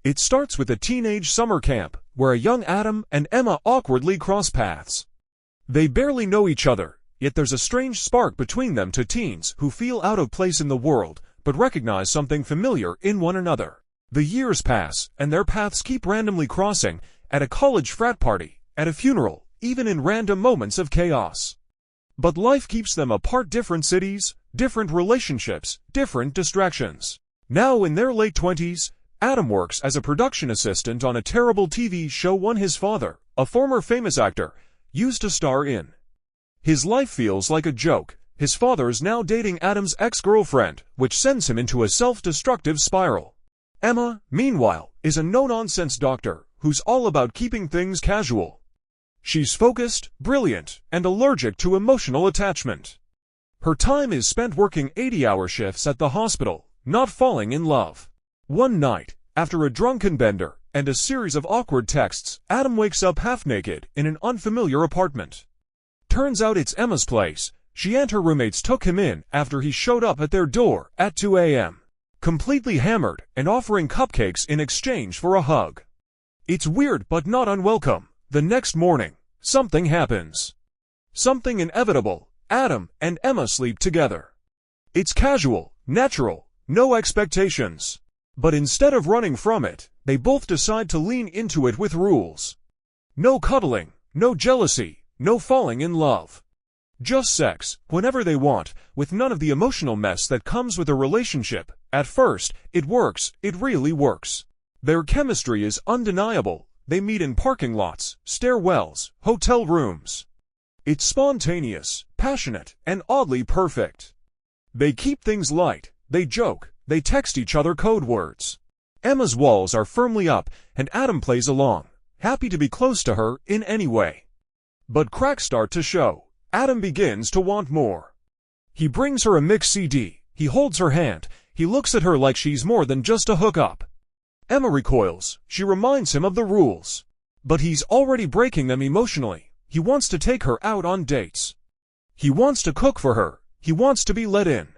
It starts with a teenage summer camp, where a young Adam and Emma awkwardly cross paths. They barely know each other, yet there's a strange spark between them to teens who feel out of place in the world, but recognize something familiar in one another. The years pass, and their paths keep randomly crossing, at a college frat party, at a funeral, even in random moments of chaos. But life keeps them apart. Different cities, different relationships, different distractions. Now in their late 20s, Adam works as a production assistant on a terrible TV show one his father, a former famous actor, used to star in. His life feels like a joke. His father is now dating Adam's ex-girlfriend, which sends him into a self-destructive spiral. Emma, meanwhile, is a no-nonsense doctor who's all about keeping things casual. She's focused, brilliant, and allergic to emotional attachment. Her time is spent working 80-hour shifts at the hospital, not falling in love. One night, after a drunken bender and a series of awkward texts, Adam wakes up half-naked in an unfamiliar apartment. Turns out it's Emma's place. She and her roommates took him in after he showed up at their door at 2 a.m. completely hammered and offering cupcakes in exchange for a hug. It's weird but not unwelcome. The next morning, something happens. Something inevitable. Adam and Emma sleep together. It's casual, natural, no expectations. But instead of running from it, they both decide to lean into it with rules. No cuddling, no jealousy, no falling in love. Just sex, whenever they want, with none of the emotional mess that comes with a relationship. At first, it works, it really works. Their chemistry is undeniable. They meet in parking lots, stairwells, hotel rooms. It's spontaneous, passionate, and oddly perfect. They keep things light, they joke, they text each other code words. Emma's walls are firmly up, and Adam plays along, happy to be close to her in any way. But cracks start to show. Adam begins to want more. He brings her a mix CD, he holds her hand, he looks at her like she's more than just a hookup. Emma recoils, she reminds him of the rules. But he's already breaking them emotionally. He wants to take her out on dates. He wants to cook for her, he wants to be let in.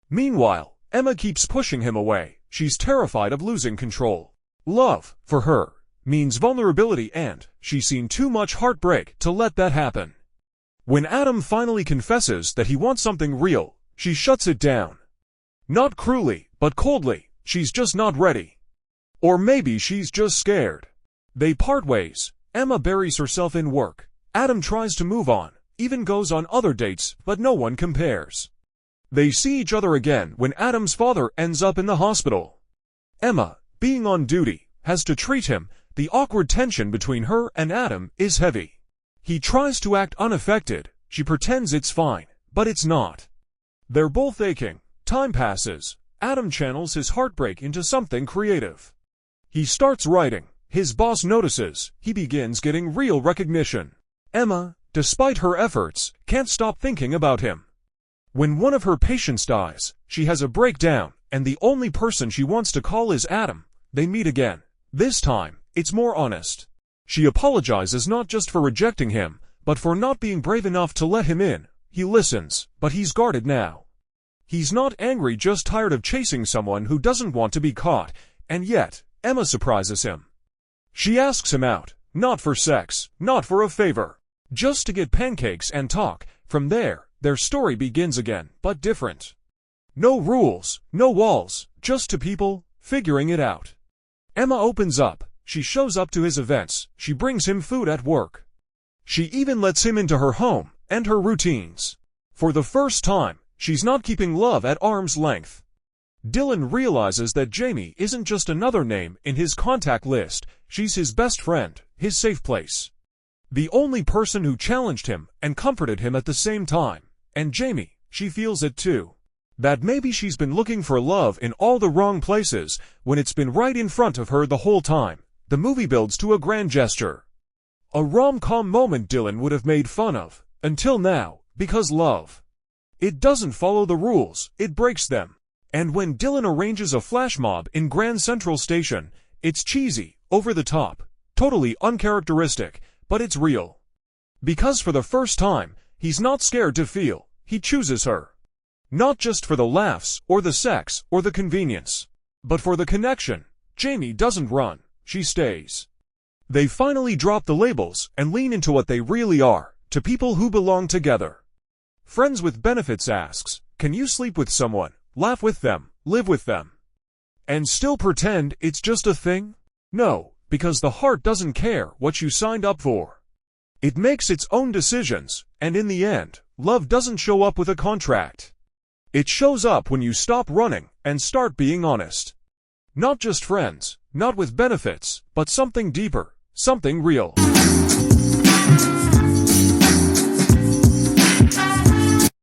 Meanwhile, Emma keeps pushing him away. She's terrified of losing control. Love, for her, means vulnerability, and she's seen too much heartbreak to let that happen. When Adam finally confesses that he wants something real, she shuts it down. Not cruelly, but coldly. She's just not ready. Or maybe she's just scared. They part ways. Emma buries herself in work. Adam tries to move on, even goes on other dates, but no one compares. They see each other again when Adam's father ends up in the hospital. Emma, being on duty, has to treat him. The awkward tension between her and Adam is heavy. He tries to act unaffected. She pretends it's fine, but it's not. They're both aching. Time passes. Adam channels his heartbreak into something creative. He starts writing. His boss notices. He begins getting real recognition. Emma, despite her efforts, can't stop thinking about him. When one of her patients dies, she has a breakdown, and the only person she wants to call is Adam. They meet again. This time, it's more honest. She apologizes not just for rejecting him, but for not being brave enough to let him in. He listens, but he's guarded now. He's not angry, just tired of chasing someone who doesn't want to be caught, and yet, Emma surprises him. She asks him out, not for sex, not for a favor, just to get pancakes and talk. From there, their story begins again, but different. No rules, no walls, just two people, figuring it out. Emma opens up. She shows up to his events. She brings him food at work. She even lets him into her home and her routines. For the first time, she's not keeping love at arm's length. Dylan realizes that Jamie isn't just another name in his contact list. She's his best friend, his safe place. The only person who challenged him and comforted him at the same time. And Jamie, she feels it too. That maybe she's been looking for love in all the wrong places when it's been right in front of her the whole time. The movie builds to a grand gesture. A rom-com moment Dylan would have made fun of, until now, because love. It doesn't follow the rules, it breaks them. And when Dylan arranges a flash mob in Grand Central Station, it's cheesy, over the top, totally uncharacteristic, but it's real. Because for the first time, he's not scared to feel, he chooses her. Not just for the laughs, or the sex, or the convenience, but for the connection. Jamie doesn't run, she stays. They finally drop the labels and lean into what they really are, to people who belong together. Friends with Benefits asks, can you sleep with someone, laugh with them, live with them, and still pretend it's just a thing? No, because the heart doesn't care what you signed up for. It makes its own decisions, and in the end, love doesn't show up with a contract. It shows up when you stop running and start being honest. Not just friends, not with benefits, but something deeper, something real.